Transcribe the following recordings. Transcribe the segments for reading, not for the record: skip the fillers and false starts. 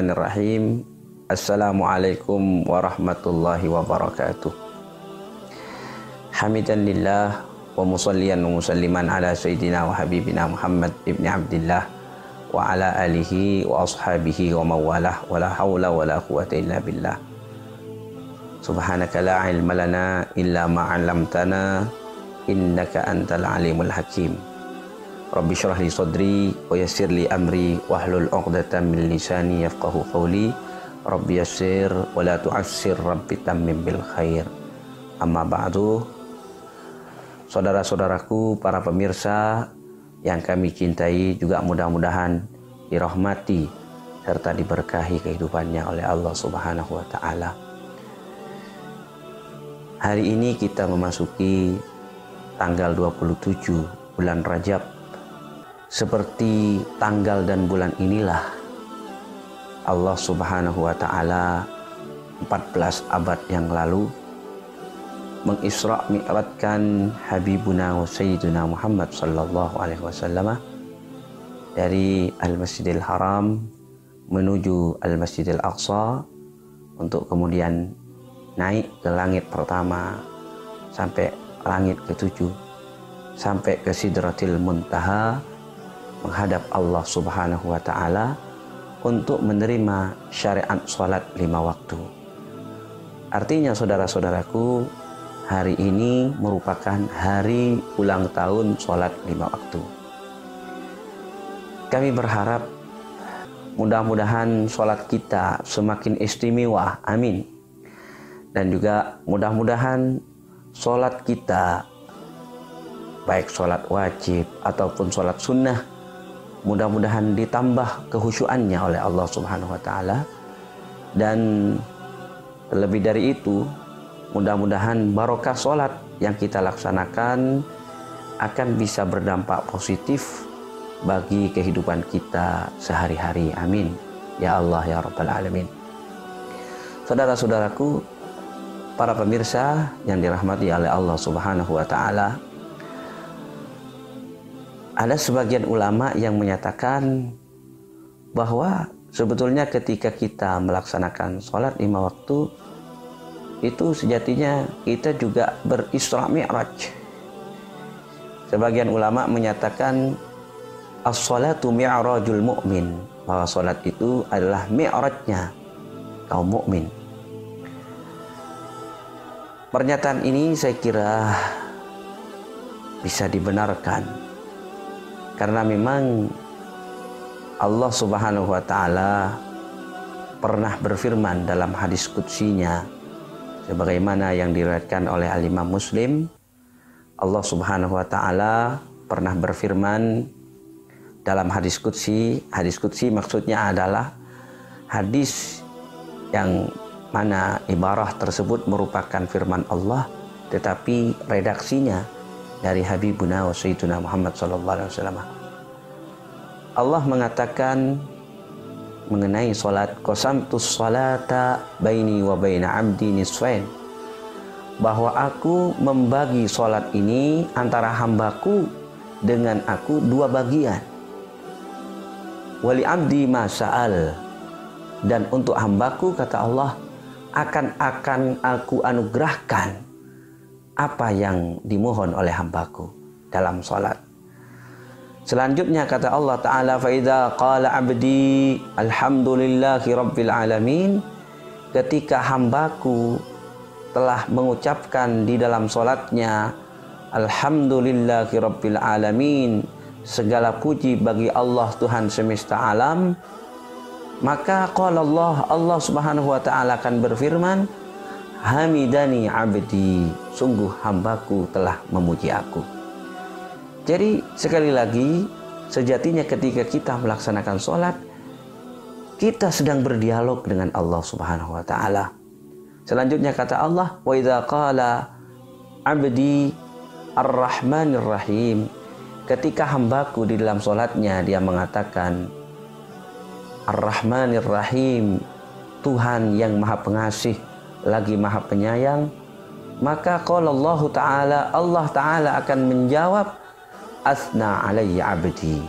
Bismillahirrahmanirrahim. Assalamualaikum warahmatullahi wabarakatuh. Hamidan lillah wa musalliyan wa musalliman ala sayyidina wa habibina Muhammad ibni Abdillah wa ala alihi wa ashabihi wa mawalah wa la hawla wa la quwata illa billah. Subhanaka la ilma lana illa ma 'allamtana innaka antal alimul hakim. Rabbi syrah li sadri wa yassir li amri wahlul 'uqdatam min lisani yafqahu qawli. Rabbi yassir wa la tu'assir rabbi tammim bil khair. Amma ba'du. Saudara-saudaraku, para pemirsa yang kami cintai, juga mudah-mudahan dirahmati serta diberkahi kehidupannya oleh Allah Subhanahu wa taala. Hari ini kita memasuki tanggal 27 bulan Rajab. Seperti tanggal dan bulan inilah Allah Subhanahu wa taala 14 abad yang lalu mengisra mi'rajkan Habibuna wa Sayyiduna Muhammad sallallahu alaihi wasallam dari Al-Masjidil Haram menuju Al-Masjidil Aqsa untuk kemudian naik ke langit pertama sampai langit ke-7 sampai ke Sidratil Muntaha menghadap Allah Subhanahu wa taala untuk menerima syariat salat 5 waktu. Artinya saudara-saudaraku, hari ini merupakan hari ulang tahun salat 5 waktu. Kami berharap mudah-mudahan salat kita semakin istimewa, amin. Dan juga mudah-mudahan salat kita, baik salat wajib ataupun salat sunnah, mudah-mudahan ditambah kehusyuannya oleh Allah Subhanahu wa taala. Dan lebih dari itu, mudah-mudahan barokah salat yang kita laksanakan akan bisa berdampak positif bagi kehidupan kita sehari-hari. Amin. Ya Allah ya Rabbal Alamin. Saudara-saudaraku, para pemirsa yang dirahmati oleh Allah Subhanahu wa taala, ada sebagian ulama yang menyatakan bahwa sebetulnya ketika kita melaksanakan sholat 5 waktu itu sejatinya kita juga berisra mi'raj. Sebagian ulama menyatakan as-sholatu mi'rajul mu'min, bahwa sholat itu adalah mi'rajnya kaum mukmin. Pernyataan ini saya kira bisa dibenarkan, karena memang Allah Subhanahu wa taala pernah berfirman dalam hadis qudsinya sebagaimana yang diriwayatkan oleh Al-Imam Muslim. Allah Subhanahu wa taala pernah berfirman dalam hadis qudsi. Hadis qudsi maksudnya adalah hadis yang mana ibarah tersebut merupakan firman Allah tetapi redaksinya dari Habibuna wa Sayyiduna Muhammad sallallahu alaihi wasallam. Allah mengatakan mengenai salat, qasamtus salata baini wa baina 'abdi nisfain, bahwa aku membagi salat ini antara hambaku dengan aku 2 bagian. Wali 'abdi ma sa'al, dan untuk hambaku kata Allah akan aku anugerahkan apa yang dimohon oleh hambaku dalam salat. Selanjutnya kata Allah Ta'ala, fa idza qala 'abdi alhamdulillahi rabbil alamin, ketika hambaku telah mengucapkan di dalam salatnya alhamdulillahi rabbil alamin, segala puji bagi Allah Tuhan semesta alam, maka qala Allah Subhanahu wa taala akan berfirman, hamidani abdi, sungguh hambaku telah memuji aku. Jadi sekali lagi, sejatinya ketika kita melaksanakan sholat, kita sedang berdialog dengan Allah Subhanahu wa taala. Selanjutnya kata Allah, wa idza qala abdi ar-rahmanir rahim, ketika hambaku di dalam sholatnya dia mengatakan ar-rahmanir rahim, Tuhan yang maha pengasih lagi maha penyayang, maka qala Allah Ta'ala, Allah Ta'ala akan menjawab, asna alayya abdi,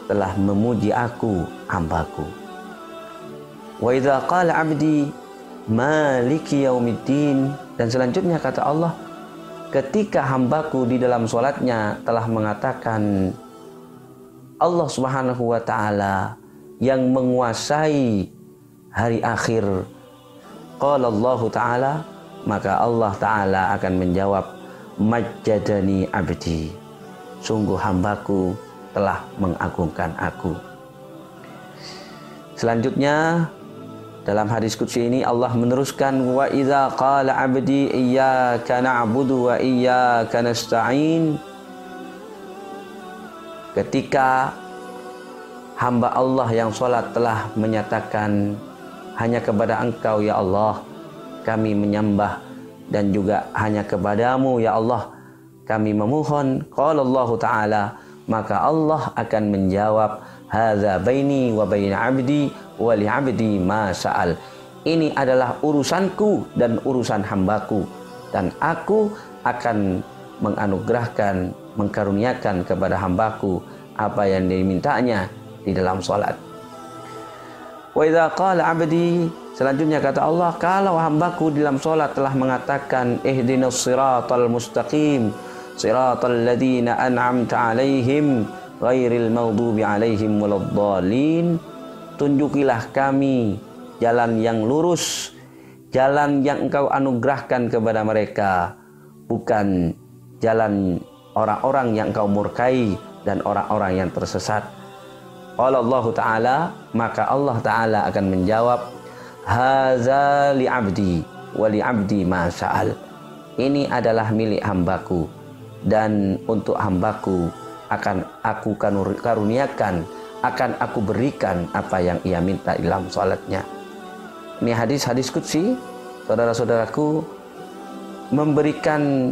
telah memuji aku hambaku. Wa idza qala 'abdi maliki yaumiddin, dan selanjutnya kata Allah, ketika hambaku di dalam sholatnya telah mengatakan Allah Subhanahu wa ta'ala yang menguasai hari akhir, qala Allah ta'ala, maka Allah ta'ala akan menjawab, majjadani abdi, sungguh hambaku telah mengagungkan aku. Selanjutnya dalam hadis qudsi ini Allah meneruskan, wa idza qala abdi iyyaka na'budu wa iyyaka nasta'in, ketika hamba Allah yang sholat telah menyatakan hanya kepada Engkau ya Allah kami menyembah, dan juga hanya kepadamu ya Allah kami memohon, qala Allah ta'ala, maka Allah akan menjawab, hadza baini wa baina abdi wa li abdi ma sa'al, ini adalah urusanku dan urusan hambaku, dan aku akan menganugerahkan, mengkaruniakan kepada hambaku apa yang dimintanya di dalam salat. Wa idza qala abdi, selanjutnya kata Allah, kalau hambaku di dalam salat telah mengatakan ihdinas siratal mustaqim siratal ladzina an'amta 'alaihim ghairil maghdubi 'alaihim waladdallin, tunjukilah kami jalan yang lurus, jalan yang Engkau anugerahkan kepada mereka, bukan jalan orang-orang yang Engkau murkai dan orang-orang yang tersesat. Qala Allah ta'ala, maka Allah ta'ala akan menjawab, haza li abdi wa li abdi ma sa'al, ini adalah milik hambaku dan untuk hambaku akan aku karuniakan, akan aku berikan apa yang ia minta dalam salatnya. Ini hadis-hadis qudsi, saudara-saudaraku, memberikan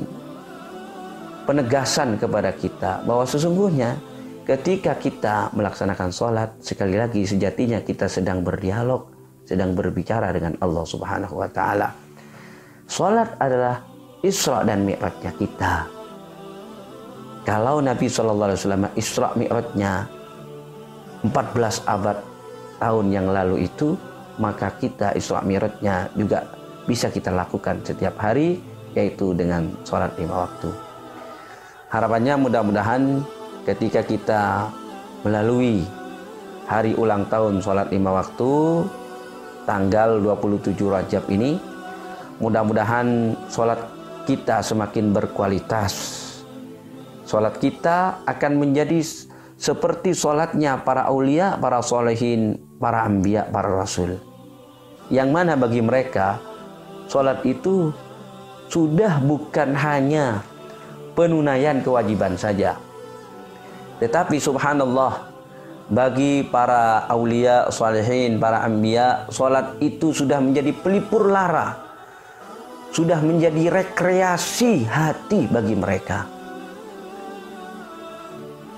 penegasan kepada kita bahwa sesungguhnya ketika kita melaksanakan sholat, sekali lagi sejatinya kita sedang berdialog, sedang berbicara dengan Allah Subhanahu wa ta'ala. Sholat adalah Isra dan Mi'rajnya kita. Kalau Nabi SAW Isra Mi'rajnya 14 abad tahun yang lalu itu, maka kita Isra Mi'rajnya juga bisa kita lakukan setiap hari, yaitu dengan sholat 5 waktu. Harapannya mudah-mudahan ketika kita melalui hari ulang tahun sholat 5 waktu tanggal 27 Rajab ini, mudah-mudahan sholat kita semakin berkualitas. Sholat kita akan menjadi seperti sholatnya para aulia, para solehin, para anbiya, para rasul, yang mana bagi mereka sholat itu sudah bukan hanya penunaian kewajiban saja, tetapi subhanallah, bagi para aulia, solehin, para anbiya, sholat itu sudah menjadi pelipur lara, sudah menjadi rekreasi hati bagi mereka.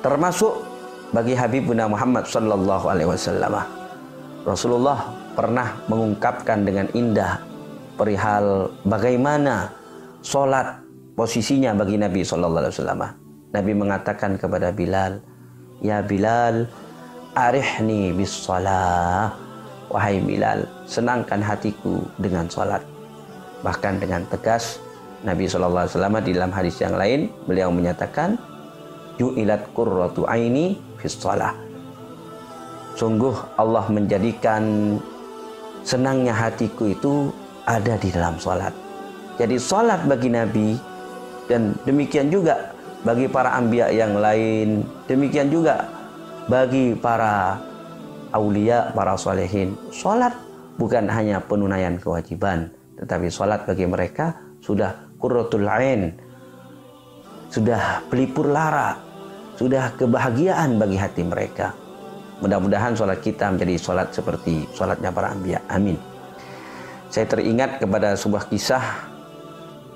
Termasuk bagi Habibuna Muhammad sallallahu alaihi wasallam. Rasulullah pernah mengungkapkan dengan indah perihal bagaimana sholat posisinya bagi Nabi sallallahu alaihi wasallam. Nabi mengatakan kepada Bilal, ya Bilal, arihni bis shalah. Wahai Bilal, senangkan hatiku dengan sholat. Bahkan dengan tegas Nabi sallallahu alaihi wasallam di dalam hadis yang lain beliau menyatakan, ju'ilat qurratu aini fis shalah. Sungguh Allah menjadikan senangnya hatiku itu ada di dalam salat. Jadi salat bagi Nabi, dan demikian juga bagi para anbiya yang lain, demikian juga bagi para aulia, para solehin, salat bukan hanya penunaian kewajiban, tetapi salat bagi mereka sudah qurratul ain, sudah pelipur lara, sudah kebahagiaan bagi hati mereka. Mudah-mudahan sholat kita menjadi sholat seperti sholatnya para anbiya. Amin. Saya teringat kepada sebuah kisah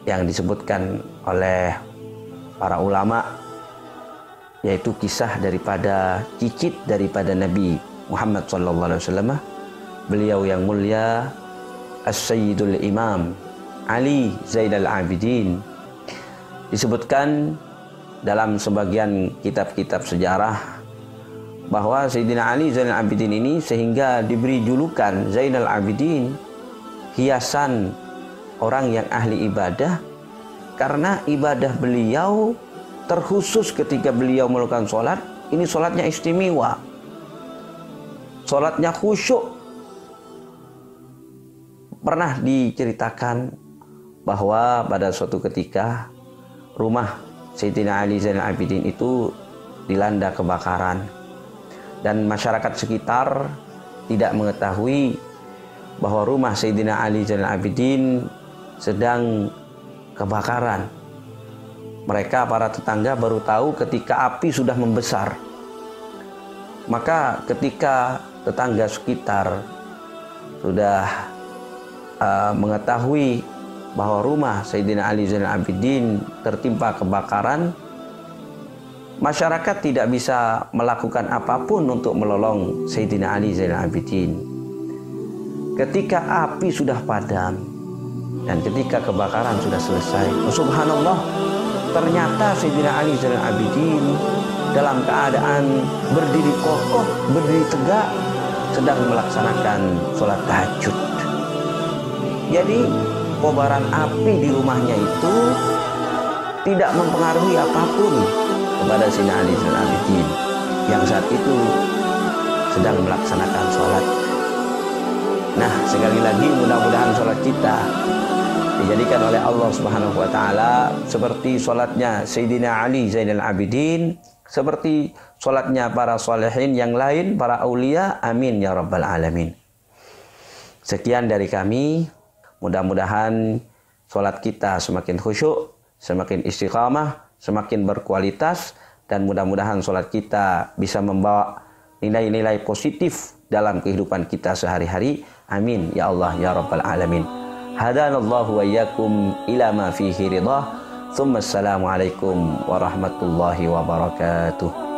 yang disebutkan oleh para ulama, yaitu kisah daripada cicit daripada Nabi Muhammad SAW. Beliau yang mulia As-Sayyidul Imam Ali Zainal Abidin. Disebutkan dalam sebagian kitab-kitab sejarah bahwa Sayyidina Ali Zainal Abidin ini sehingga diberi julukan Zainal Abidin, hiasan orang yang ahli ibadah, karena ibadah beliau terkhusus ketika beliau melakukan sholat. Ini sholatnya istimewa, sholatnya khusyuk. Pernah diceritakan bahwa pada suatu ketika rumah Sayyidina Ali Zainal Abidin itu dilanda kebakaran, dan masyarakat sekitar tidak mengetahui bahwa rumah Sayyidina Ali Zainal Abidin sedang kebakaran. Mereka, para tetangga, baru tahu ketika api sudah membesar. Maka ketika tetangga sekitar sudah mengetahui bahwa rumah Sayyidina Ali Zainal Abidin tertimpa kebakaran, masyarakat tidak bisa melakukan apapun untuk menolong Sayyidina Ali Zainal Abidin. Ketika api sudah padam dan ketika kebakaran sudah selesai, subhanallah, ternyata Sayyidina Ali Zainal Abidin dalam keadaan berdiri kokoh, berdiri tegak, sedang melaksanakan sholat tahajud. Jadi kobaran api di rumahnya itu tidak mempengaruhi apapun kepada Sayyidina Ali Zainal Abidin yang saat itu sedang melaksanakan sholat. Nah, sekali lagi mudah-mudahan sholat kita dijadikan oleh Allah Subhanahu wa taala seperti sholatnya Sayyidina Ali Zainal Abidin, seperti sholatnya para sholihin yang lain, para aulia. Amin ya rabbal alamin. Sekian dari kami. Mudah-mudahan sholat kita semakin khusyuk, semakin istiqamah, semakin berkualitas, dan mudah-mudahan sholat kita bisa membawa nilai-nilai positif dalam kehidupan kita sehari-hari. Amin ya Allah ya rabbal alamin. Hadanallahu wa iyyakum ila ma fihi ridha. Tsumma assalamu alaikum warahmatullahi wabarakatuh.